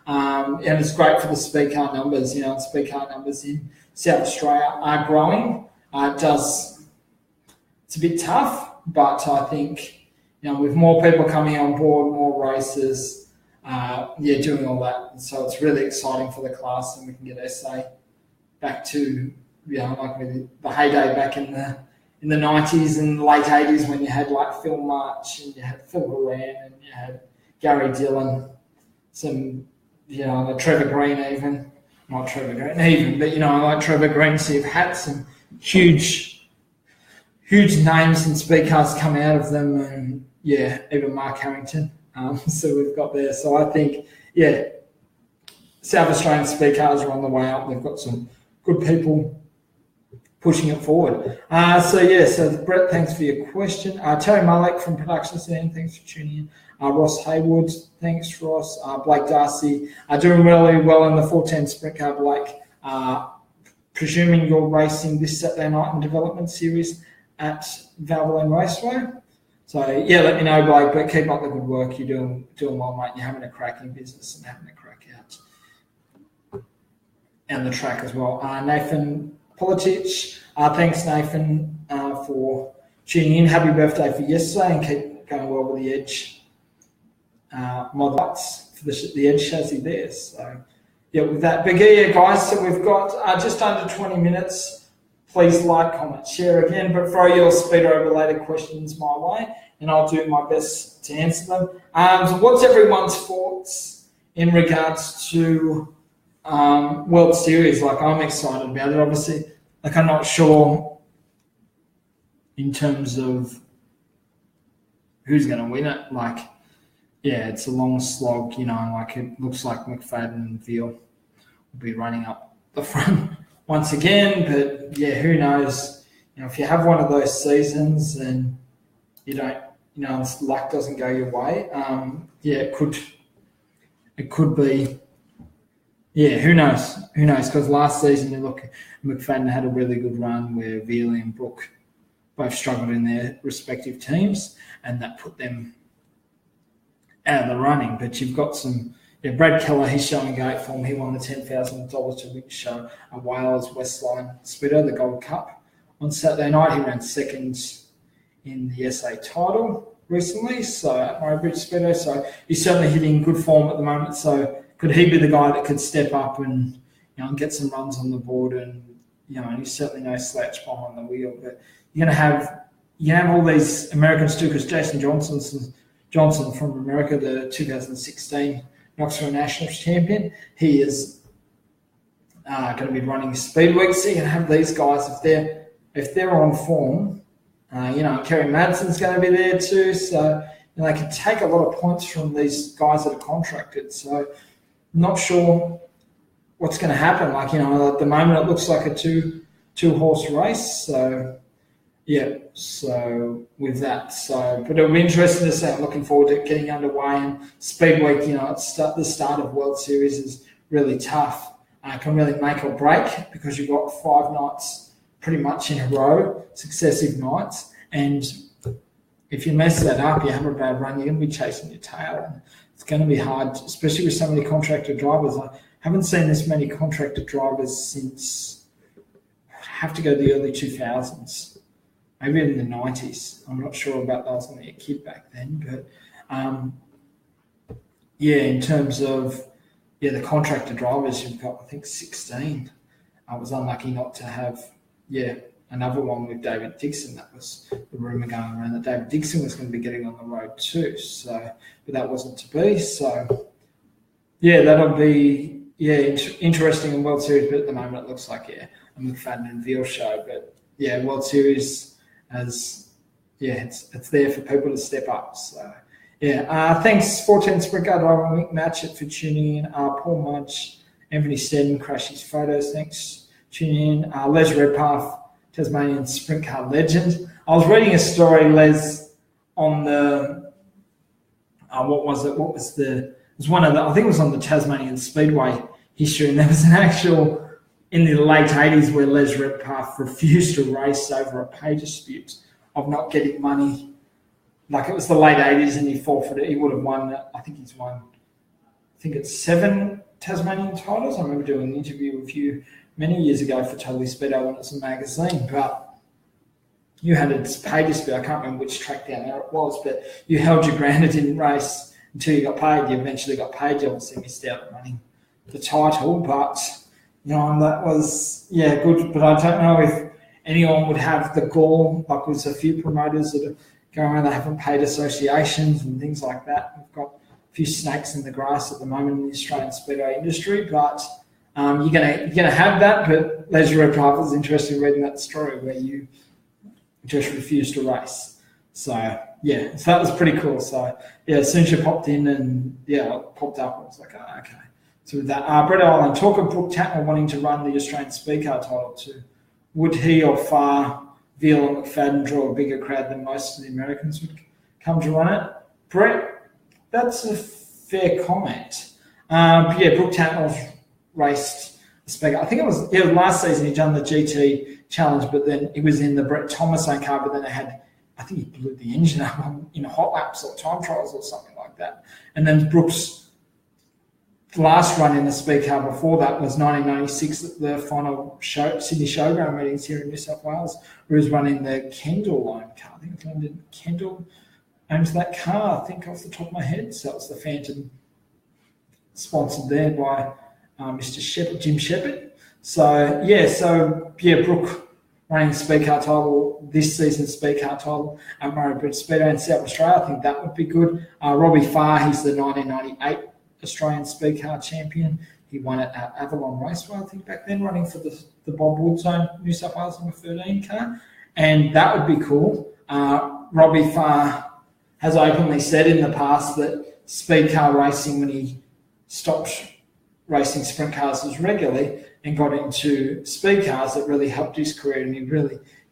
And it's great for the speed car numbers. Speed car numbers in South Australia are growing. It's a bit tough, but I think, with more people coming on board, more races, doing all that. So it's really exciting for the class, and we can get SA back to, like with the heyday back in the 90s and late 80s, when you had like Phil March and you had Phil Horan and you had Gary Dillon, some, like Trevor Green even. Not Trevor Green even, but, like Trevor Green. So you've had some huge names and speed cars come out of them, and, even Mark Harrington. So we've got there. So I think, South Australian speed cars are on the way up. They've got some good people pushing it forward. So Brett, thanks for your question. Terry Malek from Production Scene, thanks for tuning in. Ross Haywood, thanks, Ross. Blake Darcy, doing really well in the 410 sprint car, Blake. Presuming you're racing this Saturday night in development series at Valvoline Raceway. So, let me know, Blake, but keep up the good work. You're doing well, mate. You're having a cracking business and having a crack out and the track as well. Nathan Politich, thanks, Nathan, for tuning in. Happy birthday for yesterday, and keep going well with the Edge mod lights for the Edge chassis there. So, with that. But guys, so we've got just under 20 minutes. Please like, comment, share again, but throw your Speedo related questions my way, and I'll do my best to answer them. So what's everyone's thoughts in regards to World Series? Like, I'm excited about it, obviously. Like, I'm not sure in terms of who's going to win it. Like, it's a long slog, like it looks like McFadden and Veal will be running up the front once again, but who knows? If you have one of those seasons and you don't, luck doesn't go your way, it could be, who knows? Who knows? Because last season, you look, McFadden had a really good run where Veal and Brooke both struggled in their respective teams, and that put them out of the running. But you've got some. Brad Keller, he's showing great form. He won the $10,000 to win show at Wales Westline Speedo, the Gold Cup, on Saturday night. He ran second in the SA title recently, so at Murray Bridge Speedo. So he's certainly hitting good form at the moment. So could he be the guy that could step up and and get some runs on the board? And and he's certainly no slouch behind the wheel. But you're gonna have all these Americans too, because Jason Johnson from America, the 2016 Knoxville Nationals champion, he is going to be running Speed Week. So you can have these guys if they're on form. Kerry Madsen's going to be there too. So they can take a lot of points from these guys that are contracted. So not sure what's going to happen. Like at the moment it looks like a two horse race. So so with that, but it'll be interesting to see. I'm looking forward to getting underway. And Speed Week, the start of World Series is really tough. Can really make or break, because you've got 5 nights pretty much in a row, successive nights. And if you mess that up, you have a bad run, you're going to be chasing your tail. And it's going to be hard, especially with so many contractor drivers. I haven't seen this many contractor drivers since, I have to go to the early 2000s, maybe in the 90s. I'm not sure about that. I was only a kid back then. But in terms of the contractor drivers, you've got, I think, 16. I was unlucky not to have, another one with David Dixon. That was the rumour going around that David Dixon was going to be getting on the road too. So, but that wasn't to be. So, that'll be interesting in World Series. But at the moment, it looks like a McFadden and Veal show. But World Series it's there for people to step up. So thanks 14 Sprint Car Driver Week Match it for tuning in. Paul Mudge, Anthony Stedman, Crashy's photos. Thanks tuning in. Les Redpath, Tasmanian sprint car legend. I was reading a story, Les, on the what was it? It was one of the, I think it was on the Tasmanian Speedway history, and there was an actual in the late 80s where Les Redpath refused to race over a pay dispute of not getting money. Like it was the late 80s and he forfeited. He would have won, I think it's 7 Tasmanian titles. I remember doing an interview with you many years ago for Totally Speedway when it was a magazine, but you had a pay dispute. I can't remember which track down there it was, but you held your ground and didn't race until you got paid. You eventually got paid. You obviously missed out on winning the title, but that was good. But I don't know if anyone would have the gall. Like there's a few promoters that are going around that haven't paid associations and things like that. We've got a few snakes in the grass at the moment in the Australian speedway industry, but you're gonna have that. But Les Redpath was interested in reading that story where you just refused to race. So so that was pretty cool. So as soon as you popped in and it popped up, I was like, oh, okay. So with that, Brett Island, talk of Brooke Tatnall wanting to run the Australian Speed Car title too. Would he or Farr, Veal and McFadden draw a bigger crowd than most of the Americans would come to run it? Brett, that's a fair comment. Brooke Tatnall's raced the Speed Car. I think it was last season he'd done the GT Challenge, but then he was in the Brett Thomas own car, but then I think he blew the engine up in hot laps or time trials or something like that. And then Brooks' last run in the speed car before that was 1996 at the final Sydney Showground meetings here in New South Wales, where he was running the Kendall owned car. I think it was London Kendall owns that car, I think off the top of my head. So it's the Phantom, sponsored there by Mr. Jim Shepherd. So Brooke running the speed car title, this season's speed car title at Murray Bridge Speedway in South Australia. I think that would be good. Robbie Farr, he's the 1998 Australian speed car champion. He won it at Avalon Raceway, I think, back then, running for the Bob Woods owned New South Wales number 13 car. And that would be cool. Robbie Farr has openly said in the past that speed car racing, when he stopped racing sprint cars as regularly and got into speed cars, that really helped his career, and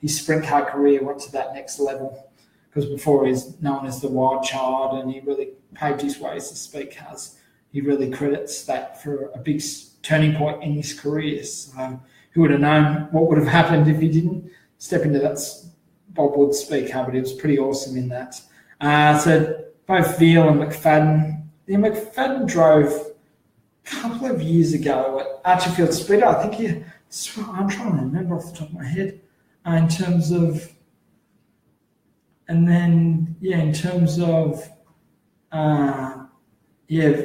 his sprint car career went to that next level, because before he was known as the wild child and he really paved his way as the speed cars. He really credits that for a big turning point in his career. So who would have known what would have happened if he didn't step into that Bob Wood speed car, but he was pretty awesome in that. So both Veal and McFadden. McFadden drove a couple of years ago at Archerfield Speedway. I think I'm trying to remember off the top of my head in terms of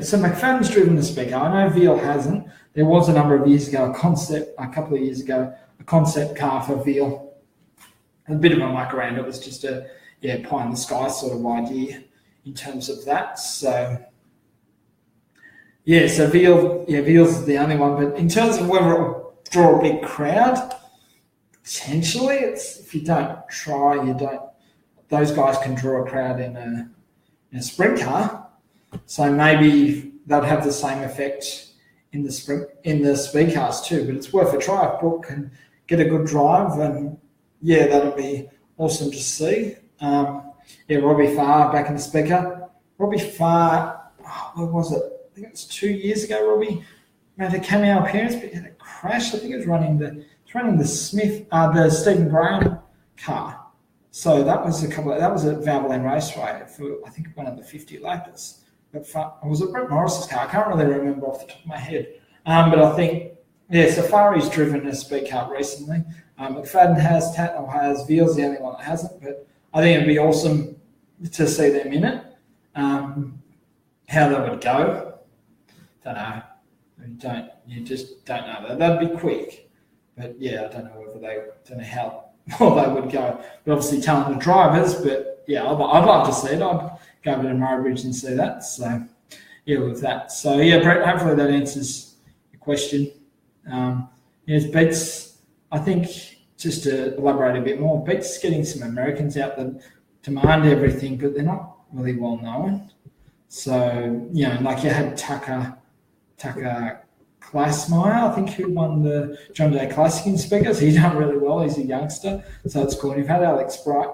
so McFadden's driven the speed car. I know Veal hasn't. There was a number of years ago, a couple of years ago, a concept car for Veal. A bit of a muck around. It was just a pie in the sky sort of idea in terms of that. So so Veal's the only one. But in terms of whether it will draw a big crowd, potentially, if you don't try, you don't. Those guys can draw a crowd in a sprint car. So maybe they'd have the same effect in the speed cars too. But it's worth a try if Brooke can get a good drive, and that'll be awesome to see. Robbie Farr back in the speed car. Robbie Farr, what was it? I think it was 2 years ago. Robbie made a cameo appearance, but he had a crash. I think it was running the Smith, the Stephen Graham car. So that was that was at Valvoline Raceway for, I think, one of the 50 lappers. But was it Brett Morris's car? I can't really remember off the top of my head. But I think, yeah, Safari's driven a speed car recently. McFadden has, Veal's the only one that hasn't, but I think it'd be awesome to see them in it. How they would go, don't know. You just don't know. They'd be quick, but yeah, I don't know how well they would go. But obviously, talented drivers. But yeah, I'd love to see it. I'd go over to Murray and see that. So yeah, with that. So yeah, Brett. Hopefully that answers your question. Yes, Beats. I think just to elaborate a bit more, Beats getting some Americans out that demand everything, but they're not really well known. So like you had Tucker Klassmeyer, I think, who won the John Day Classic in Speakers. He's done really well. He's a youngster, so it's cool. You've had Alex Bright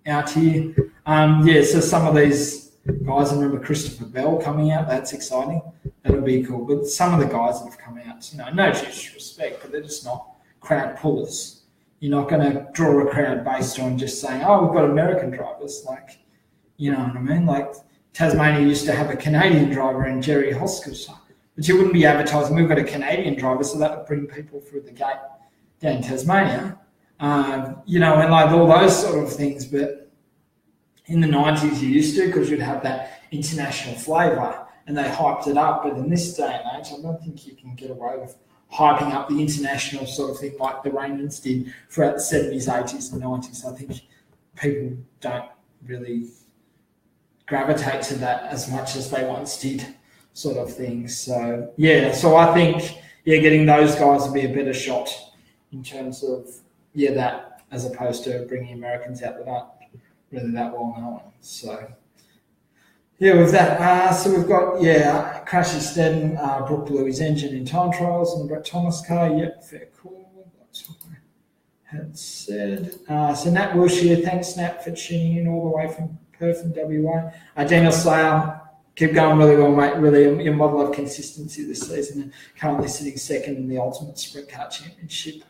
out here. So some of these guys, I remember Christopher Bell coming out. That's exciting. That'll be cool. But some of the guys that have come out, no disrespect, but they're just not crowd pullers. You're not going to draw a crowd based on just saying, oh, we've got American drivers. Like, you know what I mean? Like, Tasmania used to have a Canadian driver in Jerry Hoskins, but you wouldn't be advertising, we've got a Canadian driver, so that would bring people through the gate down in Tasmania. And like all those sort of things. But in the 90s, you used to, because you'd have that international flavour, and they hyped it up. But in this day and age, I don't think you can get away with hyping up the international sort of thing like the Raymond's did throughout the 70s, 80s, and 90s. I think people don't really gravitate to that as much as they once did, sort of thing. So I think getting those guys would be a better shot in terms of that, as opposed to bringing Americans out that aren't really that well known. So with that, so we've got Crashy Steddon, Brooke blew his engine in time trials on the Brett Thomas car. Yep, fair call. That's what I had said. So Nat Wilshire, thanks Nat for tuning in all the way from Perth and WA. Daniel Slayer, keep going really well, mate. Really, your model of consistency this season, and currently sitting second in the Ultimate Sprint Car Championship.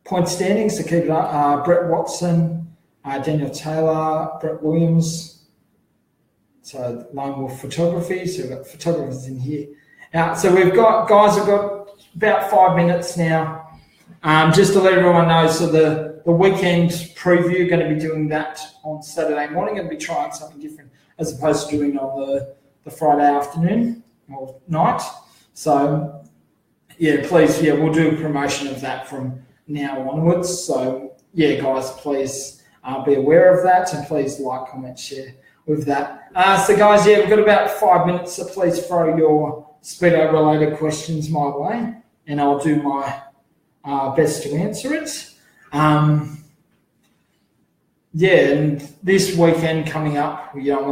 Point standings to keep it up: Brett Watson, Daniel Taylor, Brett Williams. So Lone Wolf Photography. So we've got photographers in here. So we've got guys. We've got about 5 minutes now. Just to let everyone know, so the weekend preview, going to be doing that on Saturday morning and be trying something different as opposed to doing on the Friday afternoon or night. So please, we'll do a promotion of that from now onwards. So guys, please be aware of that, and please like, comment, share with that. So guys, we've got about 5 minutes, so please throw your Speedo related questions my way, and I'll do my best to answer it. And this weekend coming up, got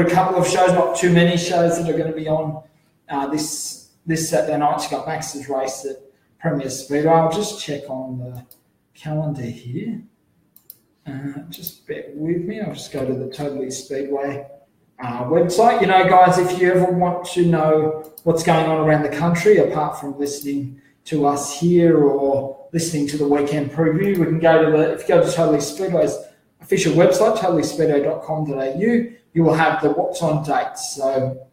a couple of shows, not too many shows that are going to be on this Saturday night. You've got Max's race at Premier Speedway. I'll just check on the calendar here. Just bear with me. I'll just go to the Totally Speedway website. Guys, if you ever want to know what's going on around the country, apart from listening to us here or listening to the weekend preview, we can go to if you go to Totally Speedway's official website, totallyspeedo.com.au, you will have the what's on dates. So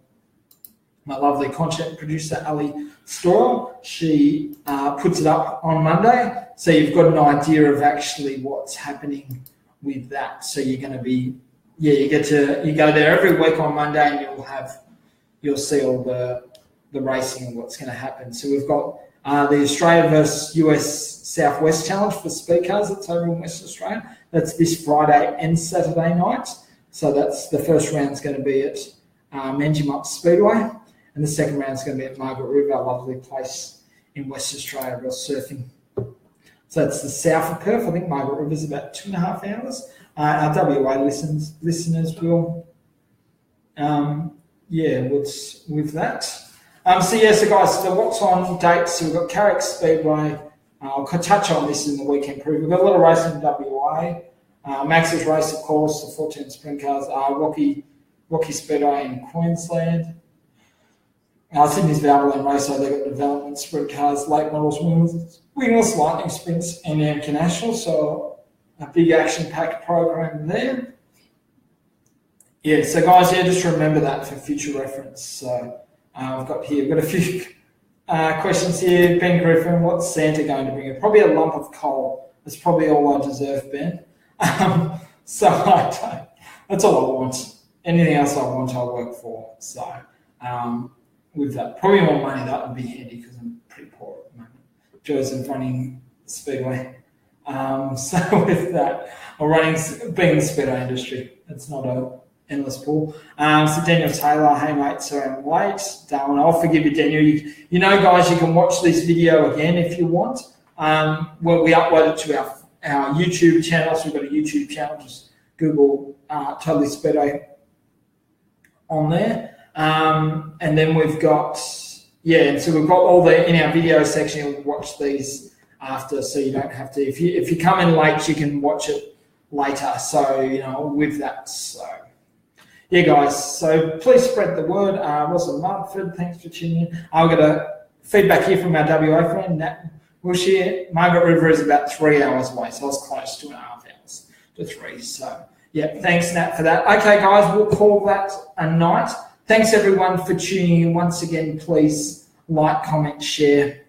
my lovely content producer, Ali Storer, she puts it up on Monday. So you've got an idea of actually what's happening with that. So you're going to be, you go there every week on Monday, and you'll see all the racing and what's going to happen. So we've got the Australia versus US Southwest Challenge for speed cars. That's over in Western Australia. That's this Friday and Saturday night. So that's the first round's going to be at Manjimup Speedway, and the second round's going to be at Margaret River, a lovely place in Western Australia, real surfing. So it's the south of Perth. I think Margaret River's about 2.5 hours. Our WA listeners will, with that. So guys, so what's on dates? So we've got Carrick Speedway. I'll touch on this in the weekend preview. We've got a lot of racing in WA. Max's race, of course, the 14 sprint cars. Rocky Speedway in Queensland. Sydney's Valvoline Race, so they've got development, sprint cars, late models, wingless lightning sprints, and international. So a big action-packed program there. Yeah, so guys, just remember that for future reference. So we've got a few questions here. Ben Griffin, what's Santa going to bring you? Probably a lump of coal. That's probably all I deserve, Ben. So that's all I want. Anything else I want, I work for. So with that, probably more money, that would be handy because I'm pretty poor at the moment. Joe's running Speedway. So with that, being in the speedway industry, it's not a endless pool. So Daniel Taylor, hey mate, sorry I'm late. Darwin, I'll forgive you, Daniel. You know, guys, you can watch this video again if you want. Well, we upload it to our YouTube channel. So we've got a YouTube channel. Just Google Totally Speedway on there. And then we've got, so we've got all in our video section, you'll watch these after, so you don't have to, if you come in late, you can watch it later. So, with that, so. Yeah, guys, so please spread the word. Russell Mumford, thanks for tuning in. I've got a feedback here from our WA friend, Nat Wilshire. Margaret River is about 3 hours away, so I was close, 2.5 hours to 3. So, yeah, thanks, Nat, for that. Okay, guys, we'll call that a night. Thanks, everyone, for tuning in. Once again, please like, comment, share,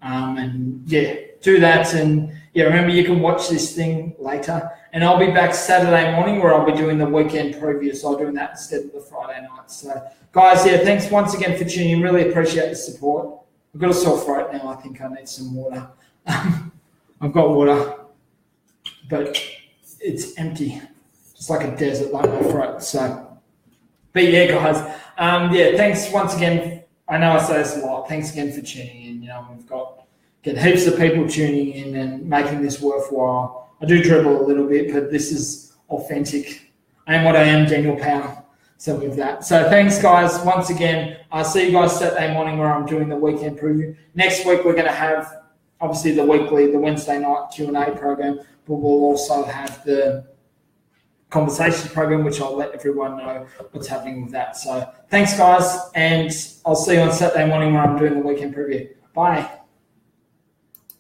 and, do that. And, remember, you can watch this thing later. And I'll be back Saturday morning where I'll be doing the weekend preview. So I'll do that instead of the Friday night. So, guys, thanks once again for tuning in. Really appreciate the support. I've got a sore throat now. I think I need some water. I've got water, but it's empty. Just like a desert, like my throat. So, but guys, thanks once again. I know I say this a lot. Thanks again for tuning in. We've got heaps of people tuning in and making this worthwhile. I do dribble a little bit, but this is authentic. I am what I am, Daniel Powell. So with that. So thanks, guys, once again. I'll see you guys Saturday morning where I'm doing the weekend preview. Next week, we're going to have, obviously, the Wednesday night Q&A program, but we'll also have the conversations program, which I'll let everyone know what's happening with that. So thanks, guys, and I'll see you on Saturday morning where I'm doing the weekend preview. Bye.